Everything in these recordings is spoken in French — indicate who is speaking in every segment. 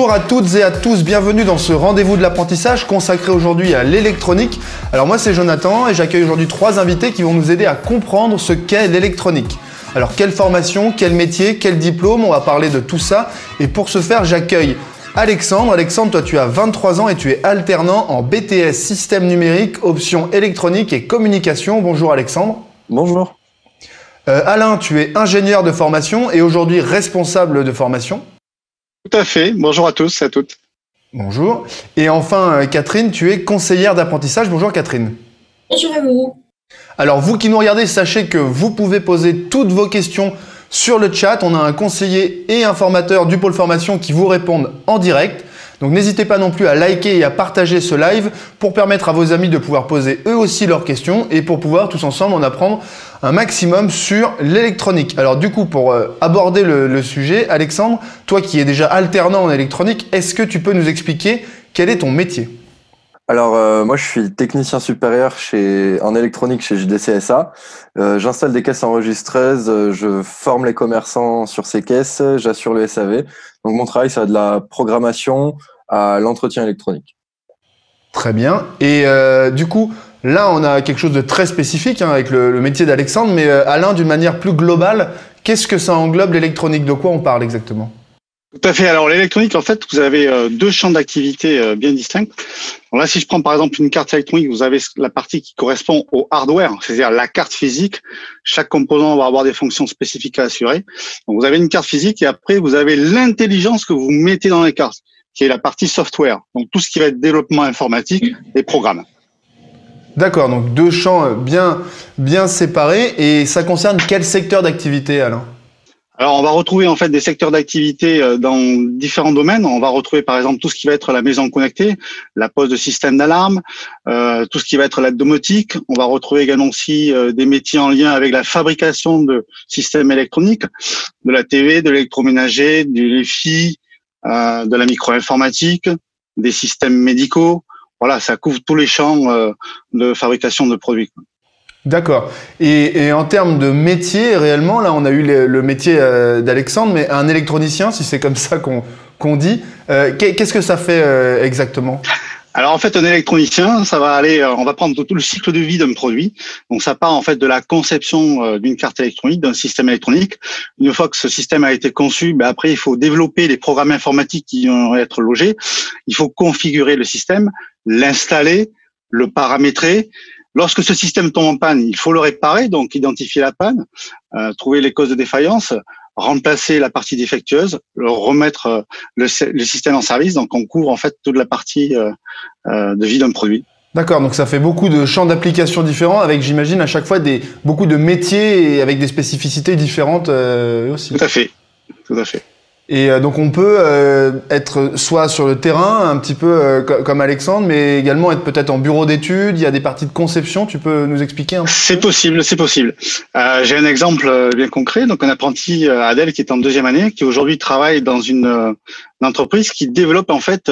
Speaker 1: Bonjour à toutes et à tous, bienvenue dans ce rendez-vous de l'apprentissage consacré aujourd'hui à l'électronique. Alors moi c'est Jonathan et j'accueille aujourd'hui 3 invités qui vont nous aider à comprendre ce qu'est l'électronique. Alors quelle formation, quel métier, quel diplôme, on va parler de tout ça. Et pour ce faire j'accueille Alexandre. Alexandre, toi tu as 23 ans et tu es alternant en BTS Système numérique, option électronique et communication. Bonjour Alexandre.
Speaker 2: Bonjour.
Speaker 1: Alain, tu es ingénieur de formation et aujourd'hui responsable de formation.
Speaker 3: Tout à fait. Bonjour à tous et à toutes.
Speaker 1: Bonjour. Et enfin, Catherine, tu es conseillère d'apprentissage. Bonjour Catherine.
Speaker 4: Bonjour à vous.
Speaker 1: Alors vous qui nous regardez, sachez que vous pouvez poser toutes vos questions sur le chat. On a un conseiller et un formateur du pôle formation qui vous répondent en direct. Donc n'hésitez pas non plus à liker et à partager ce live pour permettre à vos amis de pouvoir poser eux aussi leurs questions et pour pouvoir tous ensemble en apprendre un maximum sur l'électronique. Alors du coup, pour aborder le sujet, Alexandre, toi qui es déjà alternant en électronique, est-ce que tu peux nous expliquer quel est ton métier ?
Speaker 2: Alors moi je suis technicien supérieur en électronique chez JDC SA. J'installe des caisses enregistreuses, je forme les commerçants sur ces caisses, j'assure le SAV. Donc mon travail ça va de la programmation à l'entretien électronique.
Speaker 1: Très bien. Et du coup, là on a quelque chose de très spécifique avec le métier d'Alexandre, mais Alain, d'une manière plus globale, qu'est-ce que ça englobe l'électronique ? De quoi on parle exactement ?
Speaker 3: Tout à fait. Alors l'électronique, en fait, vous avez 2 champs d'activité bien distincts. Alors là, si je prends par exemple une carte électronique, vous avez la partie qui correspond au hardware, c'est-à-dire la carte physique. Chaque composant va avoir des fonctions spécifiques à assurer. Donc vous avez une carte physique et après vous avez l'intelligence que vous mettez dans les cartes, qui est la partie software. Donc tout ce qui va être développement informatique et programme.
Speaker 1: D'accord, donc 2 champs bien séparés. Et ça concerne quel secteur d'activité, Alain ?
Speaker 3: Alors, on va retrouver en fait des secteurs d'activité dans différents domaines. On va retrouver par exemple tout ce qui va être la maison connectée, la pose de système d'alarme, tout ce qui va être la domotique. On va retrouver également aussi des métiers en lien avec la fabrication de systèmes électroniques, de la TV, de l'électroménager, du Wi-Fi, de la micro-informatique, des systèmes médicaux. Voilà, ça couvre tous les champs de fabrication de produits.
Speaker 1: D'accord. Et en termes de métier, réellement, là, on a eu le métier d'Alexandre, mais un électronicien, si c'est comme ça qu'on dit, qu'est-ce que ça fait exactement ?
Speaker 3: Alors en fait, un électronicien, ça va aller, on va prendre tout le cycle de vie d'un produit. Donc ça part en fait de la conception d'une carte électronique, d'un système électronique. Une fois que ce système a été conçu, après il faut développer les programmes informatiques qui vont être logés. Il faut configurer le système, l'installer, le paramétrer. Lorsque ce système tombe en panne, il faut le réparer, donc identifier la panne, trouver les causes de défaillance, remplacer la partie défectueuse, remettre le système en service. Donc on couvre en fait toute la partie de vie d'un produit.
Speaker 1: D'accord, donc ça fait beaucoup de champs d'application différents avec, j'imagine, à chaque fois beaucoup de métiers et avec des spécificités différentes aussi.
Speaker 3: Tout à fait, tout à fait.
Speaker 1: Et donc on peut être soit sur le terrain, un petit peu comme Alexandre, mais également être peut-être en bureau d'études, il y a des parties de conception, tu peux nous expliquer un peu ?
Speaker 3: C'est possible, c'est possible. J'ai un exemple bien concret, donc un apprenti Adèle qui est en 2e année, qui aujourd'hui travaille dans une entreprise qui développe en fait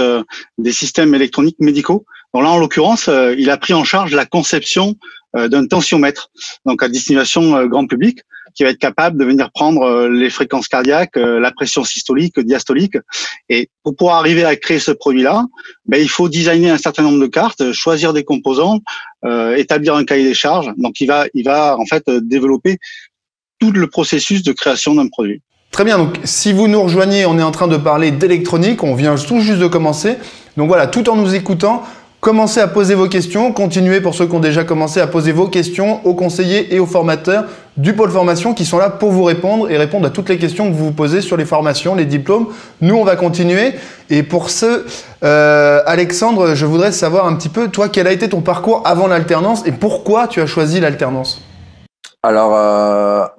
Speaker 3: des systèmes électroniques médicaux. Donc là en l'occurrence, il a pris en charge la conception d'un tensiomètre, donc à destination grand public, qui va être capable de venir prendre les fréquences cardiaques, la pression systolique, diastolique. Et pour pouvoir arriver à créer ce produit-là, il faut designer un certain nombre de cartes, choisir des composants, établir un cahier des charges. Donc il va en fait développer tout le processus de création d'un produit.
Speaker 1: Très bien, donc si vous nous rejoignez, on est en train de parler d'électronique, on vient tout juste de commencer. Donc voilà, tout en nous écoutant, commencez à poser vos questions, continuez pour ceux qui ont déjà commencé à poser vos questions aux conseillers et aux formateurs du pôle formation qui sont là pour vous répondre et répondre à toutes les questions que vous vous posez sur les formations, les diplômes. Nous, on va continuer. Et pour ce, Alexandre, je voudrais savoir un petit peu, toi, quel a été ton parcours avant l'alternance et pourquoi tu as choisi l'alternance ?
Speaker 2: Alors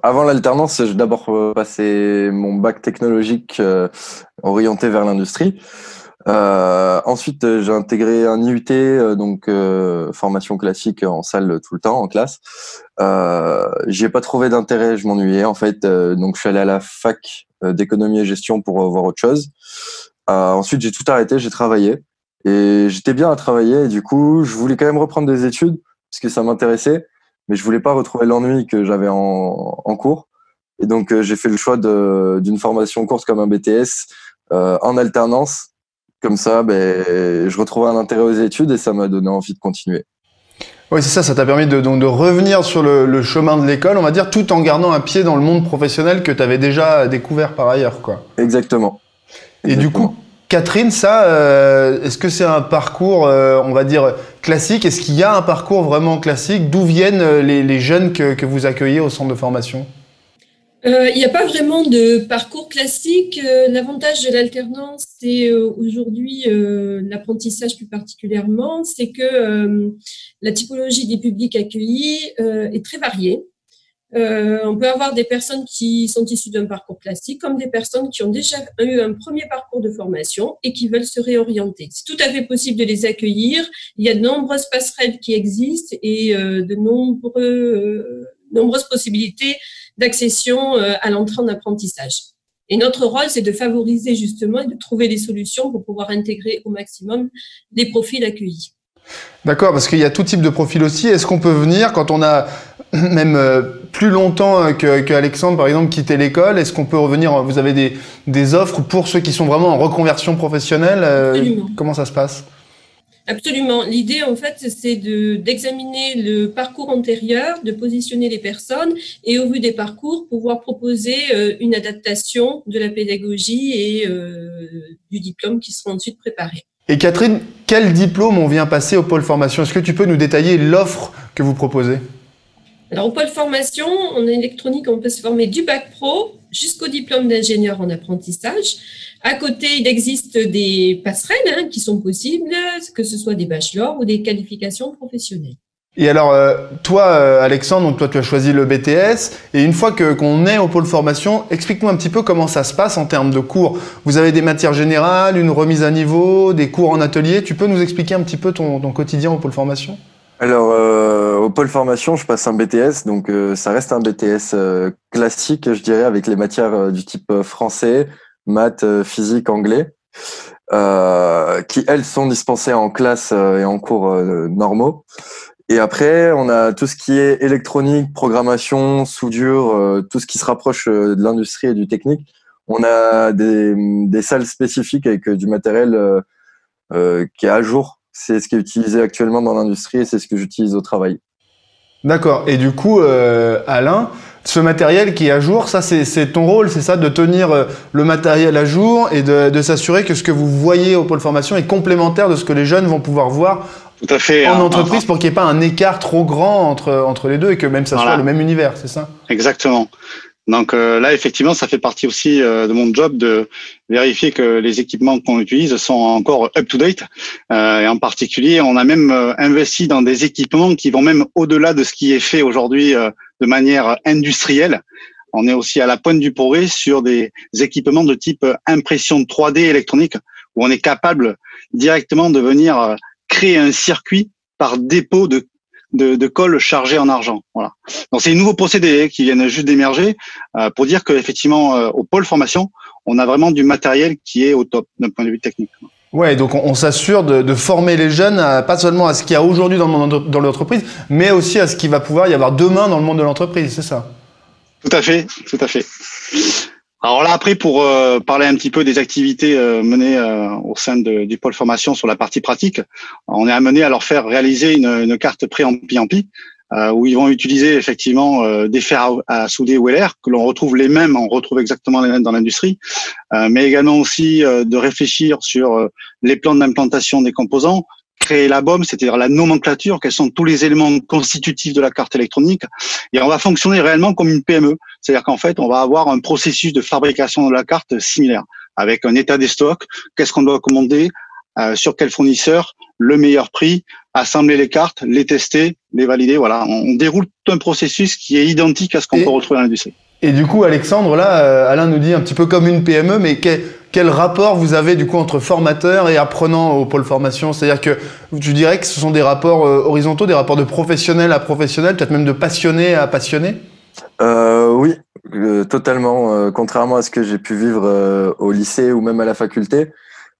Speaker 2: avant l'alternance, j'ai d'abord passé mon bac technologique orienté vers l'industrie. Ensuite, j'ai intégré un IUT, donc formation classique en salle tout le temps, en classe. J'ai pas trouvé d'intérêt, je m'ennuyais en fait, donc je suis allé à la fac d'économie et gestion pour voir autre chose. Ensuite, j'ai tout arrêté, j'ai travaillé et j'étais bien à travailler. Et du coup, je voulais quand même reprendre des études parce que ça m'intéressait, mais je voulais pas retrouver l'ennui que j'avais en cours. Et donc, j'ai fait le choix d'une formation courte comme un BTS en alternance. comme ça, je retrouvais un intérêt aux études et ça m'a donné envie de continuer.
Speaker 1: Oui, c'est ça, ça t'a permis donc de revenir sur le chemin de l'école, on va dire, tout en gardant un pied dans le monde professionnel que tu avais déjà découvert par ailleurs, quoi.
Speaker 2: Exactement.
Speaker 1: Et du coup, Catherine, est-ce que c'est un parcours, on va dire, classique? Est-ce qu'il y a un parcours vraiment classique? D'où viennent les jeunes que vous accueillez au centre de formation?
Speaker 4: Il n'y a pas vraiment de parcours classique. L'avantage de l'alternance, c'est aujourd'hui l'apprentissage plus particulièrement, c'est que la typologie des publics accueillis est très variée. On peut avoir des personnes qui sont issues d'un parcours classique, comme des personnes qui ont déjà eu un premier parcours de formation et qui veulent se réorienter. C'est tout à fait possible de les accueillir. Il y a de nombreuses passerelles qui existent et de nombreuses possibilités d'accession à l'entrée en apprentissage. Et notre rôle, c'est de favoriser justement et de trouver des solutions pour pouvoir intégrer au maximum les profils accueillis.
Speaker 1: D'accord, parce qu'il y a tout type de profil aussi. Est-ce qu'on peut venir quand on a même plus longtemps que Alexandre, par exemple, quitté l'école? Est-ce qu'on peut revenir? Vous avez des offres pour ceux qui sont vraiment en reconversion professionnelle?
Speaker 4: Absolument.
Speaker 1: Comment ça se passe?
Speaker 4: Absolument. L'idée, en fait, c'est d'examiner le parcours antérieur, de positionner les personnes et au vu des parcours, pouvoir proposer une adaptation de la pédagogie et du diplôme qui sera ensuite préparé.
Speaker 1: Et Catherine, quel diplôme on vient passer au pôle formation? Est-ce que tu peux nous détailler l'offre que vous proposez?
Speaker 4: Alors, au pôle formation, en électronique, on peut se former du bac pro jusqu'au diplôme d'ingénieur en apprentissage. À côté, il existe des passerelles qui sont possibles, que ce soit des bachelors ou des qualifications professionnelles.
Speaker 1: Et alors, toi, Alexandre, donc toi, tu as choisi le BTS. Et une fois qu'on est au pôle formation, explique-nous un petit peu comment ça se passe en termes de cours. Vous avez des matières générales, une remise à niveau, des cours en atelier. Tu peux nous expliquer un petit peu ton quotidien au pôle formation?
Speaker 2: Alors, au pôle formation, je passe un BTS, donc ça reste un BTS classique, je dirais, avec les matières du type français, maths, physique, anglais, qui, elles, sont dispensées en classe et en cours normaux. Et après, on a tout ce qui est électronique, programmation, soudure, tout ce qui se rapproche de l'industrie et du technique. On a des salles spécifiques avec du matériel qui est à jour. C'est ce qui est utilisé actuellement dans l'industrie et c'est ce que j'utilise au travail.
Speaker 1: D'accord. Et du coup, Alain, ce matériel qui est à jour, ça c'est ton rôle, c'est ça, de tenir le matériel à jour et de s'assurer que ce que vous voyez au pôle formation est complémentaire de ce que les jeunes vont pouvoir voir
Speaker 3: tout à fait,
Speaker 1: en entreprise pour qu'il n'y ait pas un écart trop grand entre les deux et que même ça soit le même univers, c'est ça?
Speaker 3: Exactement. Donc là, effectivement, ça fait partie aussi de mon job de vérifier que les équipements qu'on utilise sont encore up-to-date. Et en particulier, on a même investi dans des équipements qui vont même au-delà de ce qui est fait aujourd'hui de manière industrielle. On est aussi à la pointe du progrès sur des équipements de type impression 3D électronique, où on est capable directement de venir créer un circuit par dépôt de colle chargée en argent. Voilà. Donc c'est des nouveaux procédés qui viennent juste d'émerger pour dire qu'effectivement au pôle formation, on a vraiment du matériel qui est au top d'un point de vue technique.
Speaker 1: Ouais, donc on s'assure de former les jeunes pas seulement à ce qu'il y a aujourd'hui dans l'entreprise, mais aussi à ce qu'il va pouvoir y avoir demain dans le monde de l'entreprise, c'est ça?
Speaker 3: Tout à fait, tout à fait. Alors là, après, pour parler un petit peu des activités menées au sein du pôle formation sur la partie pratique, on est amené à leur faire réaliser une carte pré-ampli-ampli où ils vont utiliser effectivement des fers à souder Weller, que l'on retrouve les mêmes, on retrouve exactement les mêmes dans l'industrie, mais également aussi de réfléchir sur les plans d'implantation des composants, créer la BOM, c'est-à-dire la nomenclature, quels sont tous les éléments constitutifs de la carte électronique, et on va fonctionner réellement comme une PME, c'est-à-dire qu'en fait, on va avoir un processus de fabrication de la carte similaire, avec un état des stocks, qu'est-ce qu'on doit commander, sur quel fournisseur, le meilleur prix, assembler les cartes, les tester, les valider, voilà. On déroule tout un processus qui est identique à ce qu'on peut retrouver dans l'industrie.
Speaker 1: Et du coup, Alexandre, là, Alain nous dit un petit peu comme une PME, mais quel rapport vous avez du coup entre formateurs et apprenants au pôle formation? C'est-à-dire que tu dirais que ce sont des rapports horizontaux, des rapports de professionnel à professionnel, peut-être même de passionné à passionné?
Speaker 2: Oui, totalement. Contrairement à ce que j'ai pu vivre au lycée ou même à la faculté,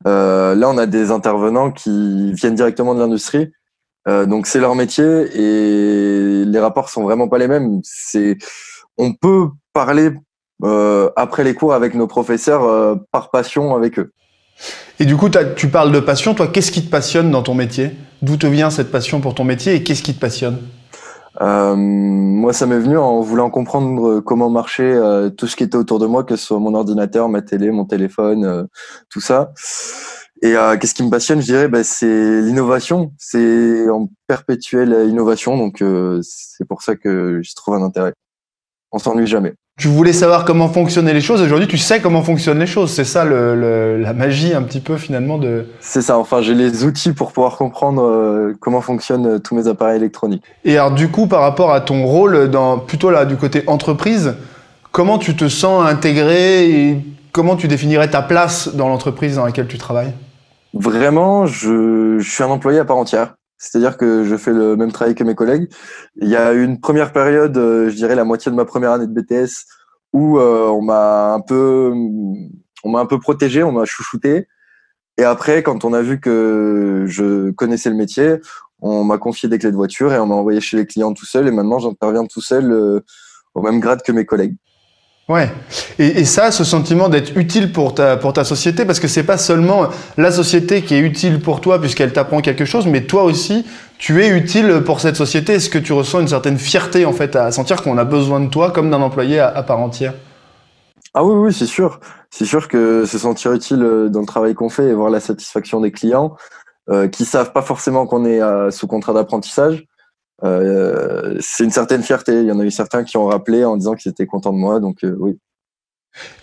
Speaker 2: là on a des intervenants qui viennent directement de l'industrie, donc c'est leur métier et les rapports sont vraiment pas les mêmes. On peut parler après les cours avec nos professeurs par passion avec eux.
Speaker 1: Et du coup, tu parles de passion. Toi, qu'est-ce qui te passionne dans ton métier? D'où te vient cette passion pour ton métier et qu'est-ce qui te passionne?
Speaker 2: Moi, ça m'est venu en voulant comprendre comment marchait tout ce qui était autour de moi, que ce soit mon ordinateur, ma télé, mon téléphone, tout ça. Et qu'est-ce qui me passionne, je dirais, c'est l'innovation. C'est en perpétuelle innovation, donc c'est pour ça que je trouve un intérêt. On s'ennuie jamais.
Speaker 1: Tu voulais savoir comment fonctionnaient les choses. Aujourd'hui, tu sais comment fonctionnent les choses. C'est ça la magie un petit peu finalement de…
Speaker 2: C'est ça. Enfin, j'ai les outils pour pouvoir comprendre comment fonctionnent tous mes appareils électroniques.
Speaker 1: Et alors du coup, par rapport à ton rôle plutôt là du côté entreprise, comment tu te sens intégré et comment tu définirais ta place dans l'entreprise dans laquelle tu travailles?
Speaker 2: Vraiment, je suis un employé à part entière. C'est-à-dire que je fais le même travail que mes collègues. Il y a eu une première période, je dirais la moitié de ma première année de BTS, où on m'a un peu protégé, on m'a chouchouté. Et après, quand on a vu que je connaissais le métier, on m'a confié des clés de voiture et on m'a envoyé chez les clients tout seul. Et maintenant, j'interviens tout seul au même grade que mes collègues.
Speaker 1: Ouais. Et ça, ce sentiment d'être utile pour ta société, parce que c'est pas seulement la société qui est utile pour toi puisqu'elle t'apprend quelque chose, mais toi aussi, tu es utile pour cette société. Est-ce que tu ressens une certaine fierté en fait à sentir qu'on a besoin de toi comme d'un employé à part entière?
Speaker 2: Ah oui, c'est sûr. C'est sûr que se sentir utile dans le travail qu'on fait et voir la satisfaction des clients qui savent pas forcément qu'on est sous contrat d'apprentissage. C'est une certaine fierté. Il y en a eu certains qui ont rappelé en disant qu'ils étaient contents de moi, donc oui.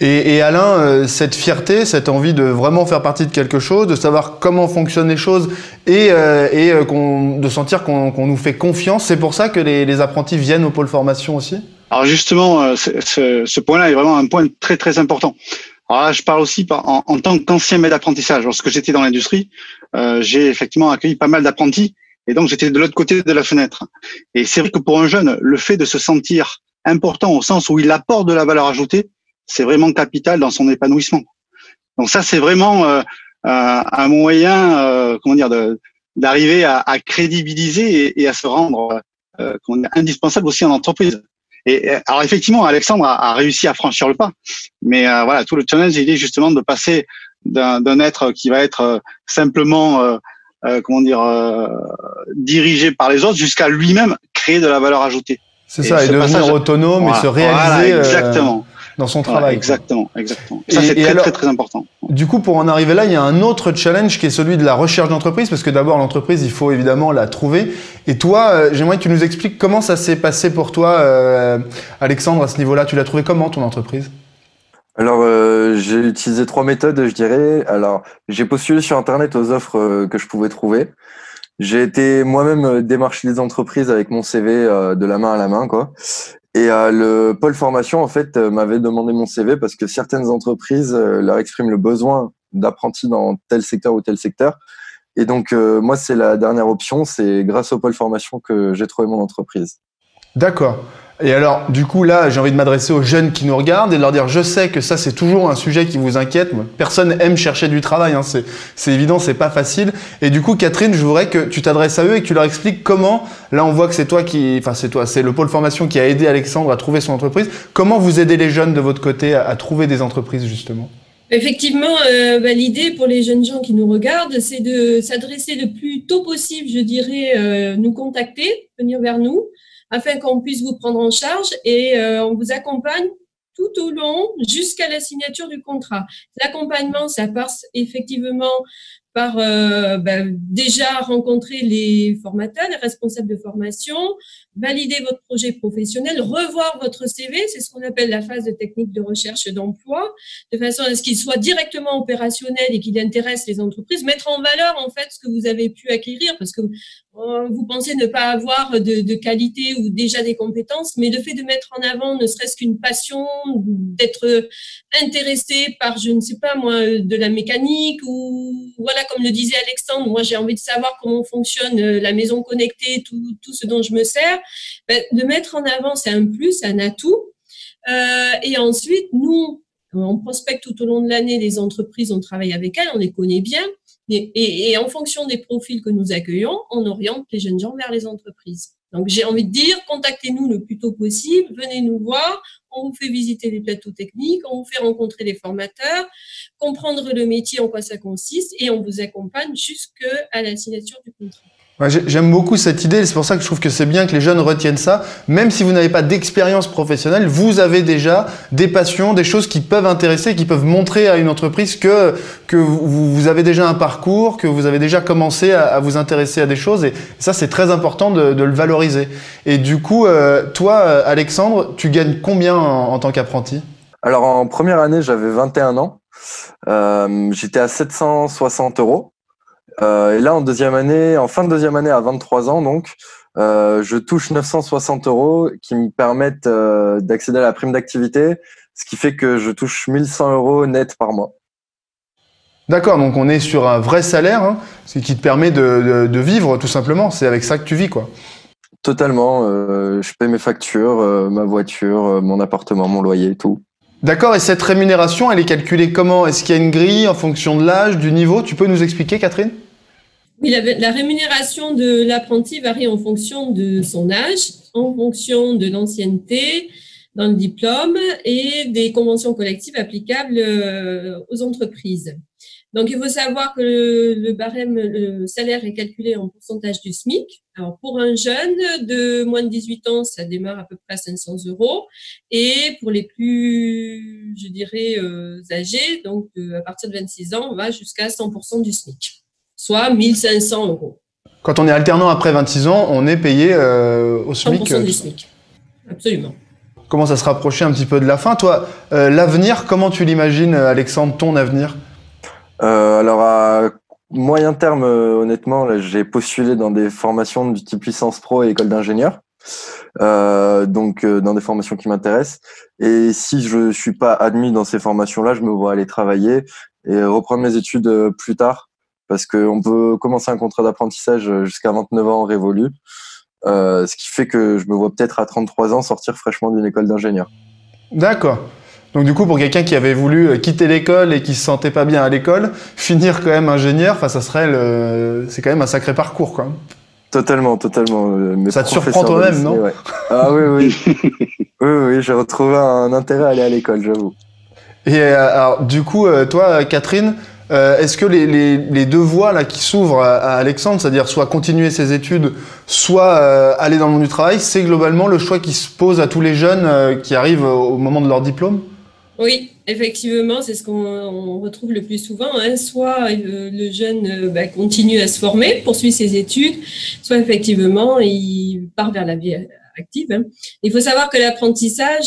Speaker 1: Et Alain, cette fierté, cette envie de vraiment faire partie de quelque chose, de savoir comment fonctionnent les choses et de sentir qu'on nous fait confiance, c'est pour ça que les apprentis viennent au pôle formation aussi?
Speaker 3: Alors justement, ce point-là est vraiment un point très très important. Alors là, je parle aussi en tant qu'ancien maître d'apprentissage. Lorsque j'étais dans l'industrie, j'ai effectivement accueilli pas mal d'apprentis. Et donc, j'étais de l'autre côté de la fenêtre. Et c'est vrai que pour un jeune, le fait de se sentir important au sens où il apporte de la valeur ajoutée, c'est vraiment capital dans son épanouissement. Donc ça, c'est vraiment un moyen, d'arriver à crédibiliser et à se rendre indispensable aussi en entreprise. Et alors effectivement, Alexandre a réussi à franchir le pas. Mais voilà, tout le challenge, il est justement de passer d'un être qui va être simplement dirigé par les autres jusqu'à lui-même créer de la valeur ajoutée.
Speaker 1: C'est ça, et devenir autonome et se réaliser
Speaker 3: exactement.
Speaker 1: Dans son travail.
Speaker 3: Exactement. Ça, c'est très important.
Speaker 1: Du coup, pour en arriver là, il y a un autre challenge qui est celui de la recherche d'entreprise, parce que d'abord, l'entreprise, il faut évidemment la trouver. Et toi, j'aimerais que tu nous expliques comment ça s'est passé pour toi, Alexandre, à ce niveau-là. Tu l'as trouvé comment, ton entreprise?
Speaker 2: Alors, j'ai utilisé 3 méthodes, je dirais. Alors, j'ai postulé sur Internet aux offres que je pouvais trouver. J'ai été moi-même démarcher les entreprises avec mon CV de la main à la main, quoi. Et le pôle formation, en fait, m'avait demandé mon CV parce que certaines entreprises leur expriment le besoin d'apprentis dans tel secteur ou tel secteur. Et donc, moi, c'est la dernière option. C'est grâce au pôle formation que j'ai trouvé mon entreprise.
Speaker 1: D'accord. Et alors, du coup, là, j'ai envie de m'adresser aux jeunes qui nous regardent et de leur dire, je sais que ça, c'est toujours un sujet qui vous inquiète. Personne aime chercher du travail, hein. C'est évident, c'est pas facile. Et du coup, Catherine, je voudrais que tu t'adresses à eux et que tu leur expliques comment, là, on voit que c'est le pôle formation qui a aidé Alexandre à trouver son entreprise. Comment vous aidez les jeunes de votre côté à trouver des entreprises, justement?
Speaker 4: Effectivement, l'idée pour les jeunes gens qui nous regardent, c'est de s'adresser le plus tôt possible, je dirais, nous contacter, venir vers nous, afin qu'on puisse vous prendre en charge et on vous accompagne tout au long jusqu'à la signature du contrat. L'accompagnement, ça passe effectivement par déjà rencontrer les formateurs, les responsables de formation, valider votre projet professionnel, revoir votre CV, c'est ce qu'on appelle la phase de technique de recherche d'emploi, de façon à ce qu'il soit directement opérationnel et qu'il intéresse les entreprises, mettre en valeur en fait ce que vous avez pu acquérir, parce que vous pensez ne pas avoir de qualité ou déjà des compétences, mais le fait de mettre en avant ne serait-ce qu'une passion, d'être intéressé par, je ne sais pas moi, de la mécanique ou voilà, comme le disait Alexandre, moi j'ai envie de savoir comment fonctionne la maison connectée, tout ce dont je me sers. De mettre en avant, c'est un plus, un atout. Et ensuite, nous, on prospecte tout au long de l'année les entreprises, on travaille avec elles, on les connaît bien. Et en fonction des profils que nous accueillons, on oriente les jeunes gens vers les entreprises. Donc, j'ai envie de dire, contactez-nous le plus tôt possible, venez nous voir, on vous fait visiter les plateaux techniques, on vous fait rencontrer les formateurs, comprendre le métier, en quoi ça consiste, et on vous accompagne jusqu'à la signature du contrat.
Speaker 1: Ouais, j'aime beaucoup cette idée, c'est pour ça que je trouve que c'est bien que les jeunes retiennent ça. Même si vous n'avez pas d'expérience professionnelle, vous avez déjà des passions, des choses qui peuvent intéresser, qui peuvent montrer à une entreprise que vous avez déjà un parcours, que vous avez déjà commencé à vous intéresser à des choses. Et ça, c'est très important de le valoriser. Et du coup, toi, Alexandre, tu gagnes combien en tant qu'apprenti?
Speaker 2: Alors, en première année, j'avais 21 ans. J'étais à 760 €. Et là, en fin de deuxième année, à 23 ans, donc, je touche 960 € qui me permettent d'accéder à la prime d'activité, ce qui fait que je touche 1100 € net par mois.
Speaker 1: D'accord, donc on est sur un vrai salaire, hein, ce qui te permet de vivre tout simplement. C'est avec ça que tu vis, quoi.
Speaker 2: Totalement. Je paie mes factures, ma voiture, mon appartement, mon loyer, tout.
Speaker 1: D'accord, et cette rémunération, elle est calculée comment? Est-ce qu'il y a une grille en fonction de l'âge, du niveau? Tu peux nous expliquer, Catherine?
Speaker 4: Oui, la rémunération de l'apprenti varie en fonction de son âge, en fonction de l'ancienneté dans le diplôme et des conventions collectives applicables aux entreprises. Donc, il faut savoir que le barème, le salaire est calculé en pourcentage du SMIC. Alors, pour un jeune de moins de 18 ans, ça démarre à peu près à 500 €. Et pour les plus, je dirais, âgés, donc à partir de 26 ans, on va jusqu'à 100% du SMIC, soit 1500 €.
Speaker 1: Quand on est alternant après 26 ans, on est payé au SMIC.
Speaker 4: 100% du SMIC, absolument.
Speaker 1: Commence à se rapprocher un petit peu de la fin. Toi, l'avenir, comment tu l'imagines, Alexandre, ton avenir?
Speaker 2: Alors, à moyen terme, honnêtement, là, j'ai postulé dans des formations du type licence pro et école d'ingénieur. Donc, dans des formations qui m'intéressent. Et si je suis pas admis dans ces formations-là, je me vois aller travailler et reprendre mes études plus tard. Parce qu'on peut commencer un contrat d'apprentissage jusqu'à 29 ans révolu. Ce qui fait que je me vois peut-être à 33 ans sortir fraîchement d'une école d'ingénieur.
Speaker 1: D'accord. Donc du coup, pour quelqu'un qui avait voulu quitter l'école et qui se sentait pas bien à l'école, finir quand même ingénieur, enfin, c'est quand même un sacré parcours, quoi.
Speaker 2: Totalement.
Speaker 1: Ça te surprend toi-même, non?
Speaker 2: Ouais. Ah oui. oui, j'ai retrouvé un intérêt à aller à l'école, j'avoue.
Speaker 1: Et alors, du coup, toi, Catherine, est-ce que les deux voies là qui s'ouvrent à Alexandre, c'est-à-dire soit continuer ses études, soit aller dans le monde du travail, c'est globalement le choix qui se pose à tous les jeunes qui arrivent au moment de leur diplôme?
Speaker 4: Oui, effectivement, c'est ce qu'on retrouve le plus souvent, hein. Soit le jeune continue à se former, poursuit ses études, soit effectivement, il part vers la vie active, hein. Il faut savoir que l'apprentissage,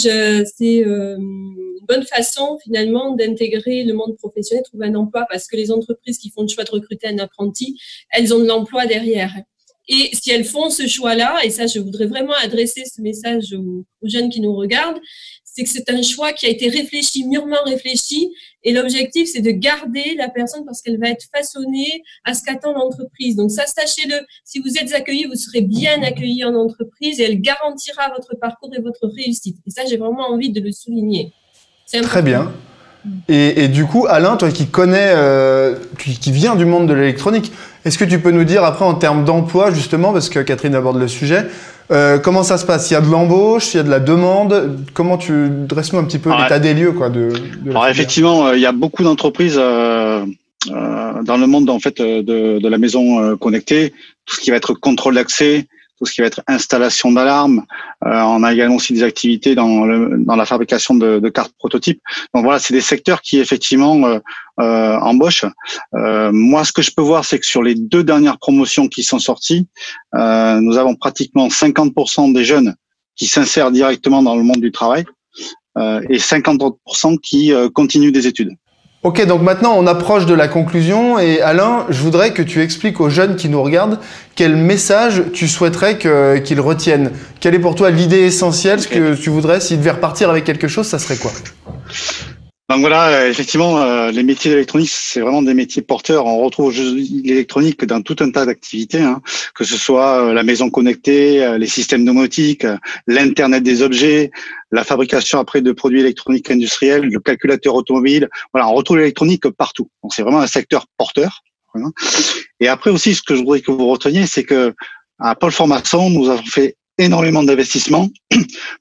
Speaker 4: c'est une bonne façon finalement d'intégrer le monde professionnel, trouver un emploi, parce que les entreprises qui font le choix de recruter un apprenti, elles ont de l'emploi derrière. Et si elles font ce choix-là, et ça, je voudrais vraiment adresser ce message aux jeunes qui nous regardent, c'est que c'est un choix qui a été réfléchi, mûrement réfléchi, et l'objectif, c'est de garder la personne parce qu'elle va être façonnée à ce qu'attend l'entreprise. Donc ça, sachez-le, si vous êtes accueilli, vous serez bien accueilli en entreprise et elle garantira votre parcours et votre réussite. Et ça, j'ai vraiment envie de le souligner. C'est important.
Speaker 1: Très bien. Et du coup, Alain, toi qui connais, qui vient du monde de l'électronique, est-ce que tu peux nous dire après en termes d'emploi, justement, parce que Catherine aborde le sujet, comment ça se passe? Il y a de l'embauche, il y a de la demande. Comment tu dresses-nous un petit peu l'état des lieux, quoi, de
Speaker 3: Alors effectivement, il y a beaucoup d'entreprises dans le monde en fait de la maison connectée, tout ce qui va être contrôle d'accès, tout ce qui va être installation d'alarme. On a également aussi des activités dans la fabrication de cartes prototypes. Donc voilà, c'est des secteurs qui effectivement embauchent. Moi, ce que je peux voir, c'est que sur les 2 dernières promotions qui sont sorties, nous avons pratiquement 50% des jeunes qui s'insèrent directement dans le monde du travail et 50% qui continuent des études.
Speaker 1: Ok, donc maintenant on approche de la conclusion et Alain, je voudrais que tu expliques aux jeunes qui nous regardent quel message tu souhaiterais qu'ils retiennent. Quelle est pour toi l'idée essentielle, ce que tu voudrais, s'ils devaient repartir avec quelque chose, ça serait quoi?
Speaker 3: Donc voilà, effectivement, les métiers d'électronique, c'est vraiment des métiers porteurs. On retrouve l'électronique dans tout un tas d'activités, hein, que ce soit la maison connectée, les systèmes domotiques, l'Internet des objets, la fabrication après de produits électroniques industriels, le calculateur automobile. Voilà, on retrouve l'électronique partout. Donc c'est vraiment un secteur porteur. Voilà. Et après aussi, ce que je voudrais que vous reteniez, c'est que À Pôle Formation, nous avons fait énormément d'investissements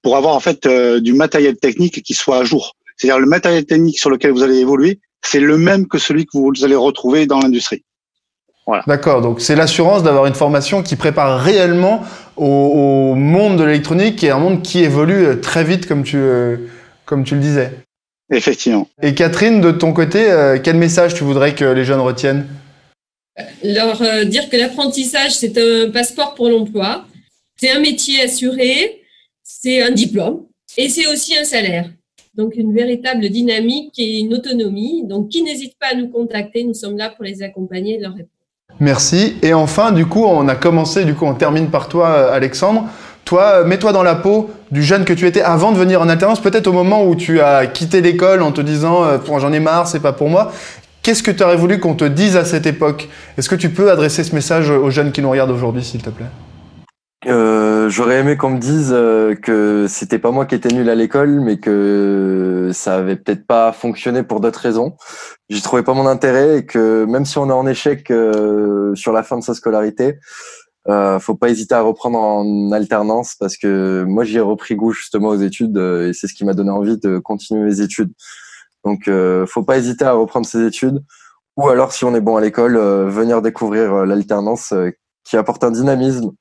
Speaker 3: pour avoir en fait du matériel technique qui soit à jour. C'est-à-dire le matériel technique sur lequel vous allez évoluer, c'est le même que celui que vous allez retrouver dans l'industrie. Voilà.
Speaker 1: D'accord, donc c'est l'assurance d'avoir une formation qui prépare réellement au monde de l'électronique, qui est un monde qui évolue très vite, comme tu le disais.
Speaker 3: Effectivement.
Speaker 1: Et Catherine, de ton côté, quel message tu voudrais que les jeunes retiennent?
Speaker 4: Leur dire que l'apprentissage, c'est un passeport pour l'emploi, c'est un métier assuré, c'est un diplôme et c'est aussi un salaire. Donc, une véritable dynamique et une autonomie. Donc, qui n'hésite pas à nous contacter, nous sommes là pour les accompagner et leur répondre.
Speaker 1: Merci. Et enfin, du coup, on termine par toi, Alexandre. Toi, mets-toi dans la peau du jeune que tu étais avant de venir en alternance, peut-être au moment où tu as quitté l'école en te disant « j'en ai marre, c'est pas pour moi ». Qu'est-ce que tu aurais voulu qu'on te dise à cette époque? Est-ce que tu peux adresser ce message aux jeunes qui nous regardent aujourd'hui, s'il te plaît?
Speaker 2: J'aurais aimé qu'on me dise que c'était pas moi qui étais nul à l'école, mais que ça avait peut-être pas fonctionné pour d'autres raisons. J'y trouvais pas mon intérêt et que même si on est en échec sur la fin de sa scolarité, faut pas hésiter à reprendre en alternance parce que moi j'y ai repris goût justement aux études et c'est ce qui m'a donné envie de continuer mes études. Donc faut pas hésiter à reprendre ses études ou alors si on est bon à l'école, venir découvrir l'alternance qui apporte un dynamisme.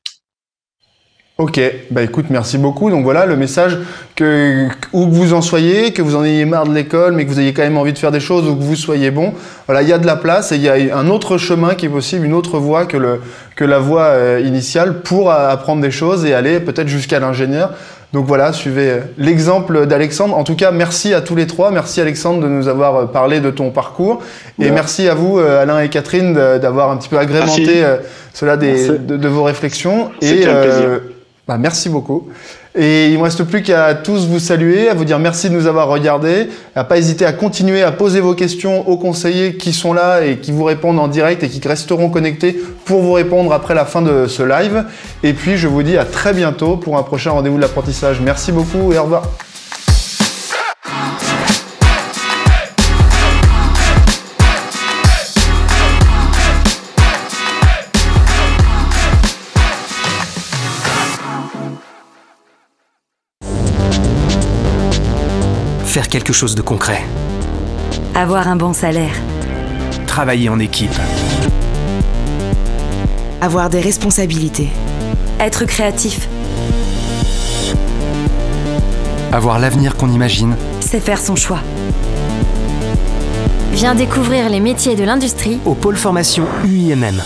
Speaker 1: Ok, bah écoute, merci beaucoup. Donc voilà, le message où que vous en soyez, que vous en ayez marre de l'école, mais que vous ayez quand même envie de faire des choses, ou que vous soyez bon, voilà, il y a de la place et il y a un autre chemin qui est possible, une autre voie que la voie initiale pour apprendre des choses et aller peut-être jusqu'à l'ingénieur. Donc voilà, suivez l'exemple d'Alexandre. En tout cas, merci à tous les trois. Merci Alexandre de nous avoir parlé de ton parcours. Et merci à vous, Alain et Catherine, d'avoir un petit peu agrémenté cela de vos réflexions.
Speaker 3: C'était un plaisir.
Speaker 1: Merci beaucoup. Et il ne me reste plus qu'à tous vous saluer, à vous dire merci de nous avoir regardés, à pas hésiter à continuer à poser vos questions aux conseillers qui sont là et qui vous répondent en direct et qui resteront connectés pour vous répondre après la fin de ce live. Et puis je vous dis à très bientôt pour un prochain rendez-vous de l'apprentissage. Merci beaucoup et au revoir.
Speaker 5: Faire quelque chose de concret.
Speaker 6: Avoir un bon salaire.
Speaker 5: Travailler en équipe.
Speaker 6: Avoir des responsabilités. Être créatif.
Speaker 5: Avoir l'avenir qu'on imagine.
Speaker 6: C'est faire son choix.
Speaker 7: Viens découvrir les métiers de l'industrie
Speaker 5: au pôle formation UIMM.